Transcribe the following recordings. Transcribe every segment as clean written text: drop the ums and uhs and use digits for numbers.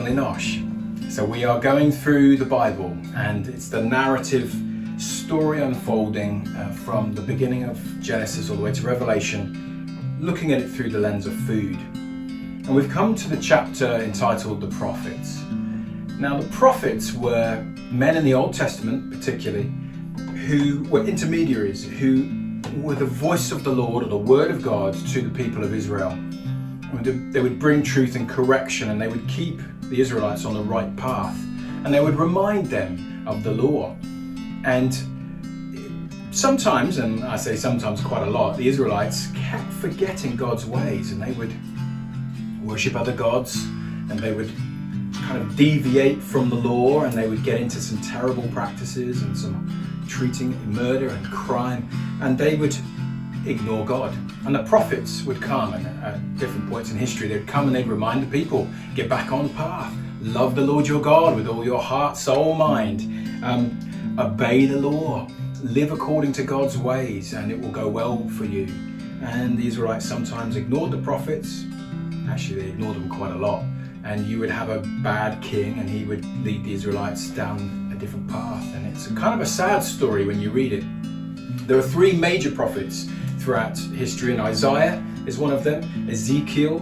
family Nosh. So we are going through the Bible, and it's the narrative story unfolding from the beginning of Genesis all the way to Revelation, looking at it through the lens of food. And we've come to the chapter entitled The Prophets. Now, the prophets were men in the Old Testament particularly who were intermediaries, who were the voice of the Lord or the word of God to the people of Israel. They would bring truth and correction, and they would keep the Israelites on the right path, and they would remind them of the law. And sometimes, and I say sometimes quite a lot, the Israelites kept forgetting God's ways, and they would worship other gods, and they would kind of deviate from the law, and they would get into some terrible practices and some treating murder and crime, and they would ignore God. And the prophets would come, and at different points in history they'd come and they'd remind the people, get back on path, love the Lord your God with all your heart, soul, mind, obey the law, live according to God's ways, and it will go well for you. And the Israelites sometimes ignored the prophets. Actually, they ignored them quite a lot, and you would have a bad king and he would lead the Israelites down a different path. And it's a kind of a sad story when you read it. There are three major prophets throughout history, and Isaiah is one of them, Ezekiel,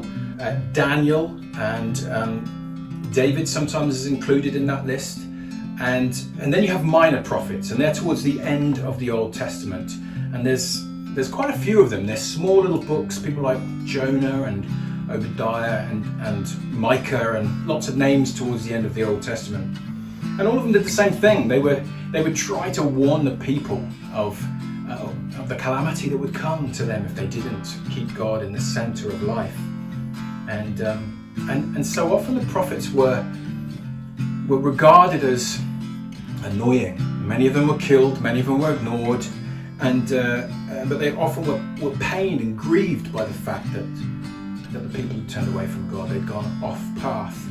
Daniel, and David sometimes is included in that list. And then you have minor prophets, and they're towards the end of the Old Testament. And there's quite a few of them. They're small little books, people like Jonah and Obadiah and Micah, and lots of names towards the end of the Old Testament. And all of them did the same thing. They would try to warn the people of the calamity that would come to them if they didn't keep God in the center of life. And so often the prophets were regarded as annoying. Many of them were killed, many of them were ignored, but they often were pained and grieved by the fact that the people had turned away from God, they'd gone off path.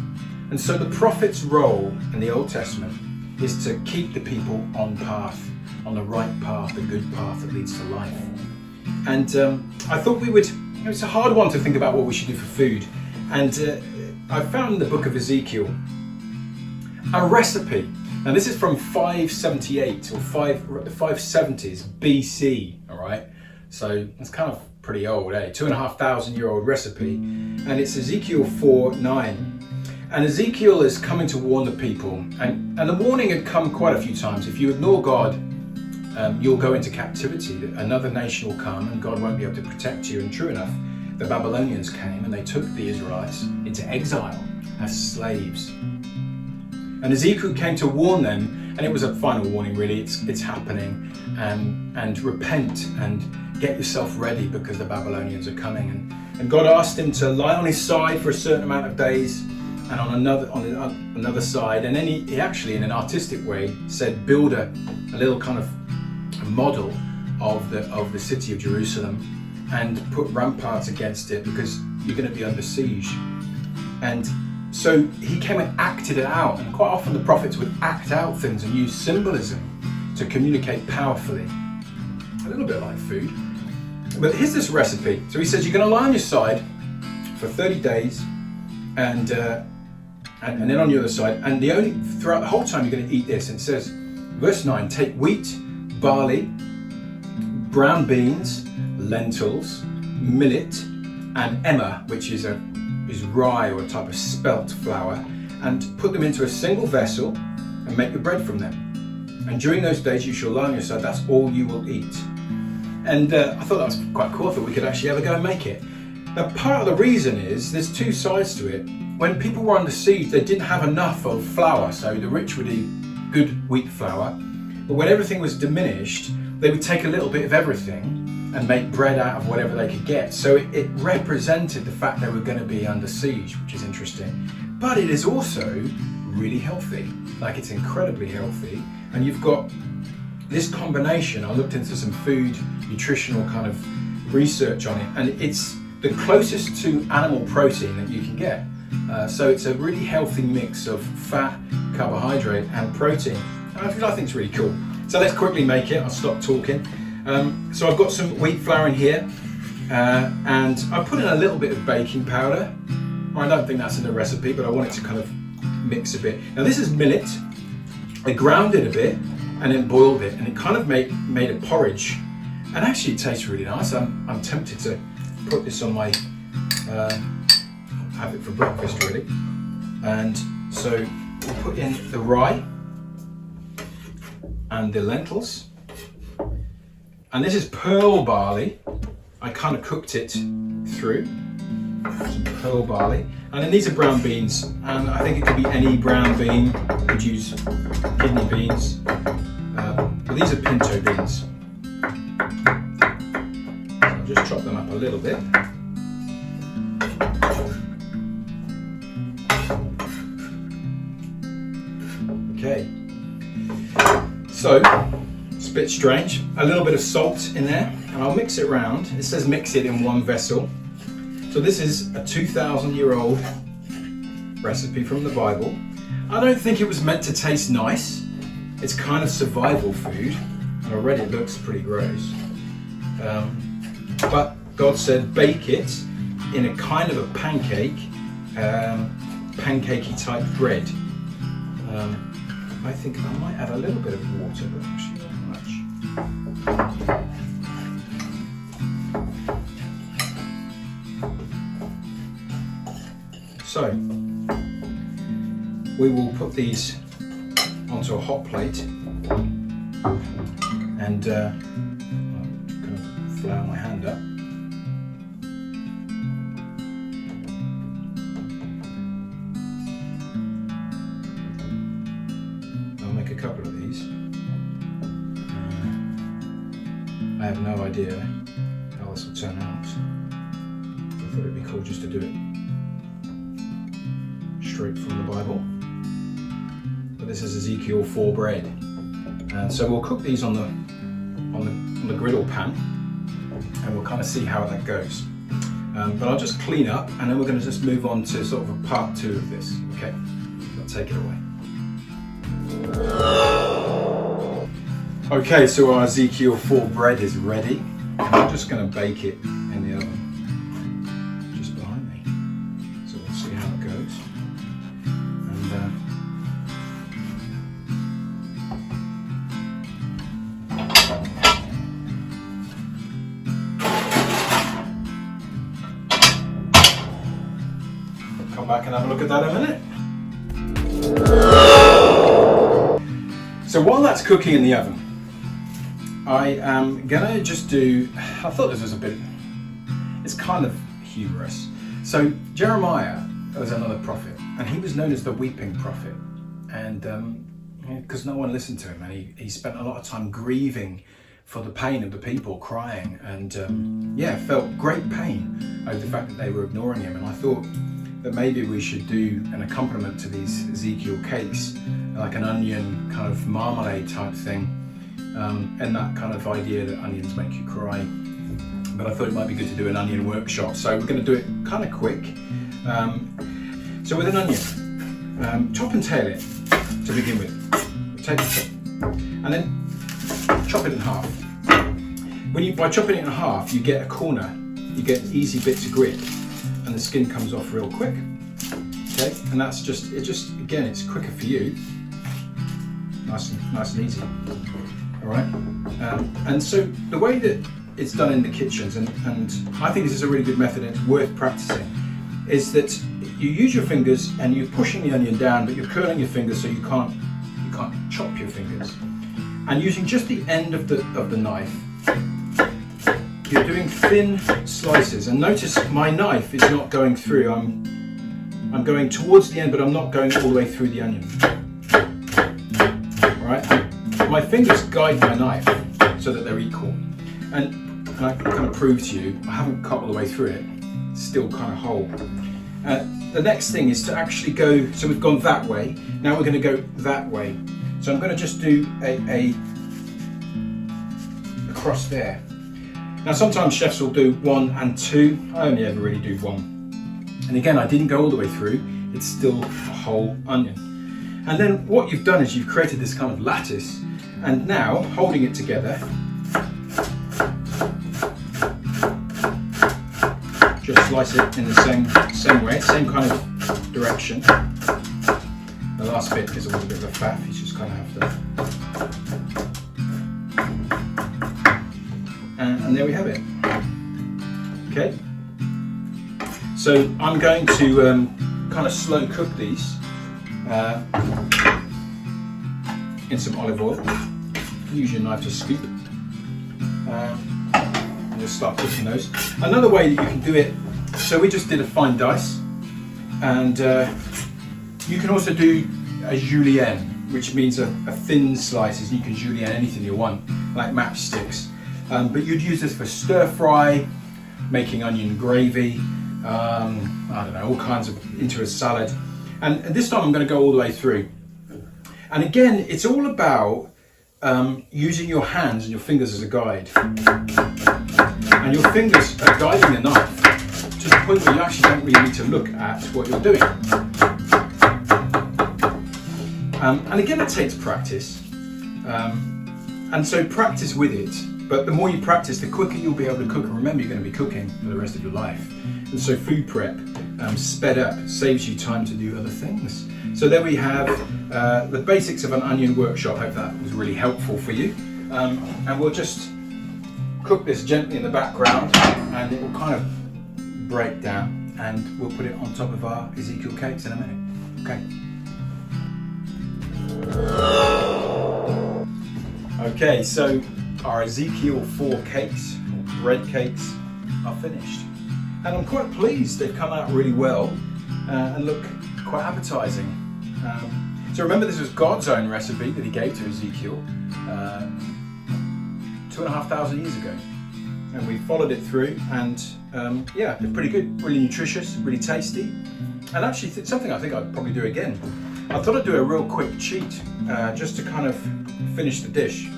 And so the prophet's role in the Old Testament is to keep the people on path, on the right path, the good path that leads to life. And I thought it's a hard one to think about what we should do for food. And I found in the book of Ezekiel a recipe. Now this is from 578 or 570s BC, all right? So it's kind of pretty old, 2,500-year-old recipe. And it's Ezekiel 4:9. And Ezekiel is coming to warn the people. And the warning had come quite a few times. If you ignore God, you'll go into captivity. Another nation will come and God won't be able to protect you. And true enough, the Babylonians came and they took the Israelites into exile as slaves. And Ezekiel came to warn them, and it was a final warning really, it's happening, and repent and get yourself ready because the Babylonians are coming. And God asked him to lie on his side for a certain amount of days, and on another side, and then he actually, in an artistic way, said build a little kind of a model of the city of Jerusalem and put ramparts against it because you're going to be under siege. And so he came and acted it out, and quite often the prophets would act out things and use symbolism to communicate powerfully. A little bit like food. But here's this recipe. So he says you're going to lie on your side for 30 days, and then on the other side, and throughout the whole time you're going to eat this. And it says, verse 9, take wheat, barley, brown beans, lentils, millet, and emmer, which is rye or a type of spelt flour, and put them into a single vessel and make the bread from them. And during those days you shall lie on your side, that's all you will eat. And I thought that was quite cool. I thought we could actually ever go and make it. Now, part of the reason is there's two sides to it. When people were under siege, they didn't have enough of flour, so the rich would eat good wheat flour. But when everything was diminished, they would take a little bit of everything and make bread out of whatever they could get. So it represented the fact they were going to be under siege, which is interesting. But it is also really healthy. Like, it's incredibly healthy. And you've got this combination. I looked into some food, nutritional kind of research on it, and it's the closest to animal protein that you can get. So it's a really healthy mix of fat, carbohydrate, and protein. And I think it's really cool. So let's quickly make it. I'll stop talking. So I've got some wheat flour in here, and I put in a little bit of baking powder. I don't think that's in the recipe, but I want it to kind of mix a bit. Now this is millet. I ground it a bit and then boiled it, and it kind of made a porridge. And actually it tastes really nice. I'm tempted to put this on my, have it for breakfast really. And so we'll put in the rye and the lentils. And this is pearl barley. I kind of cooked it through. Some pearl barley. And then these are brown beans. And I think it could be any brown bean. You could use kidney beans. But these are pinto beans. So I'll just chop them up a little bit. Okay. So, it's a bit strange. A little bit of salt in there, and I'll mix it round. It says mix it in one vessel. So this is a 2,000-year-old recipe from the Bible. I don't think it was meant to taste nice. It's kind of survival food, and already it looks pretty gross. But God said bake it in a kind of a pancake, pancakey type bread. I think I might add a little bit of water, but actually not much. So, we will put these onto a hot plate, and I'm going to flour my hand up. A couple of these. I have no idea how this will turn out. I thought it'd be cool just to do it straight from the Bible. But this is Ezekiel 4 bread, and so we'll cook these on the griddle pan, and we'll kind of see how that goes. But I'll just clean up, and then we're going to just move on to sort of a part 2 of this. Okay, I'll take it away. Okay, so our Ezekiel 4 bread is ready. I'm just going to bake it in the oven just behind me. So we'll see how it goes. And come back and have a look at that in a minute. So while that's cooking in the oven, I am gonna just do, I thought this was a bit, it's kind of humorous. So Jeremiah was another prophet, and he was known as the weeping prophet, and because no one listened to him, and he spent a lot of time grieving for the pain of the people, crying, and felt great pain over the fact that they were ignoring him. And I thought that maybe we should do an accompaniment to these Ezekiel cakes, like an onion kind of marmalade type thing, and that kind of idea that onions make you cry. But I thought it might be good to do an onion workshop, so we're going to do it kind of quick. So with an onion, top and tail it to begin with. Take the top, and then chop it in half. By chopping it in half, you get a corner, you get an easy bit to grip, and the skin comes off real quick. Okay, and that's just again, it's quicker for you. Nice and easy. All right, and so the way that it's done in the kitchens, and I think this is a really good method and it's worth practicing, is that you use your fingers and you're pushing the onion down, but you're curling your fingers so you can't chop your fingers. And using just the end of the knife, you're doing thin slices. And notice my knife is not going through. I'm going towards the end, but I'm not going all the way through the onion. All right. My fingers guide my knife so that they're equal. And I can kind of prove to you, I haven't cut all the way through it. It's still kind of whole. The next thing is to actually go, so we've gone that way, now we're going to go that way. So I'm going to just do a across there. Now sometimes chefs will do 1 and 2, I only ever really do 1. And again, I didn't go all the way through, it's still a whole onion. And then what you've done is you've created this kind of lattice, and now holding it together, just slice it in the same way, same kind of direction. last bit is always a bit of a faff. You just kind of have to. And there we have it. Okay. So I'm going to kind of slow cook these in some olive oil. Use your knife to scoop. And just start cooking those. Another way that you can do it, so we just did a fine dice, and you can also do a julienne, which means a thin slices. You can julienne anything you want, like matchsticks. But you'd use this for stir fry, making onion gravy, I don't know, all kinds of, into a salad. And this time I'm going to go all the way through. And again, it's all about using your hands and your fingers as a guide. And your fingers are guiding the knife to the point where you actually don't really need to look at what you're doing. And again, it takes practice. And so practice with it. But the more you practice, the quicker you'll be able to cook. And remember, you're going to be cooking for the rest of your life. And so food prep, sped up, saves you time to do other things. So there we have the basics of an onion workshop. I hope that was really helpful for you. And we'll just cook this gently in the background, and it will kind of break down. And we'll put it on top of our Ezekiel cakes in a minute. Okay. Okay, so our Ezekiel 4 cakes, or bread cakes, are finished. And I'm quite pleased they've come out really well and look quite appetizing. So remember, this was God's own recipe that he gave to Ezekiel 2,500 years ago. And we followed it through, and yeah, they're pretty good, really nutritious, really tasty. And actually, it's something I think I'd probably do again. I thought I'd do a real quick cheat just to kind of finish the dish.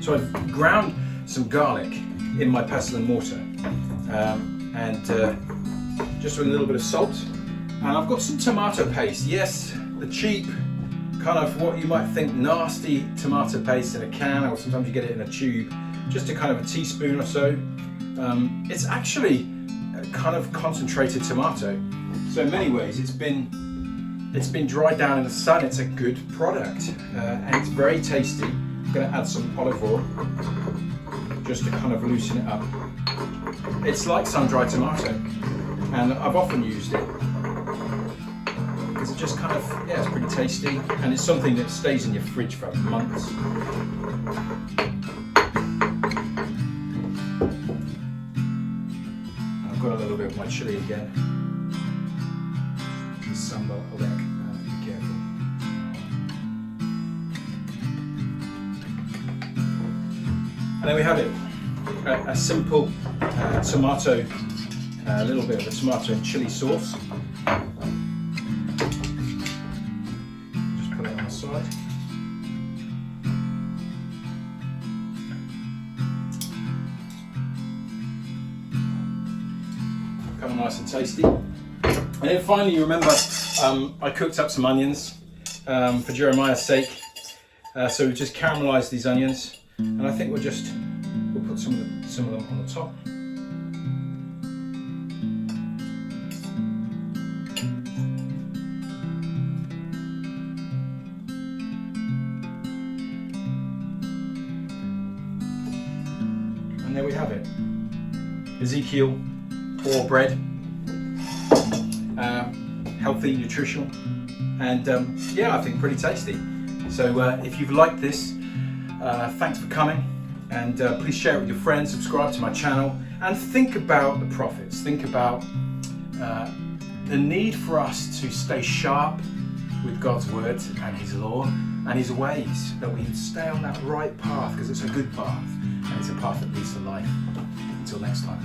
So I've ground some garlic in my pestle and mortar, and just with a little bit of salt. And I've got some tomato paste. Yes, the cheap, kind of what you might think nasty tomato paste in a can, or sometimes you get it in a tube, just a kind of a teaspoon or so. It's actually a kind of concentrated tomato. So in many ways, it's been dried down in the sun. It's a good product, and it's very tasty. I'm going to add some olive oil just to kind of loosen it up. It's like sun-dried tomato, and I've often used it because it just kind of, yeah, it's pretty tasty, and it's something that stays in your fridge for months. I've got a little bit of my chili again. Sambal, be careful. And there we have it, a simple tomato, a little bit of a tomato and chili sauce. Just put it on the side. Kind of nice and tasty. And then finally, you remember, I cooked up some onions for Jeremiah's sake. So we just caramelized these onions, and I think we'll put some of them on the top. And there we have it. Ezekiel 4 bread. Healthy, nutritional, and yeah, I think pretty tasty. So if you've liked this, thanks for coming, and please share it with your friends, subscribe to my channel, and think about the prophets. Think about the need for us to stay sharp with God's word and his law and his ways, that we stay on that right path, because it's a good path, and it's a path that leads to life. Until next time.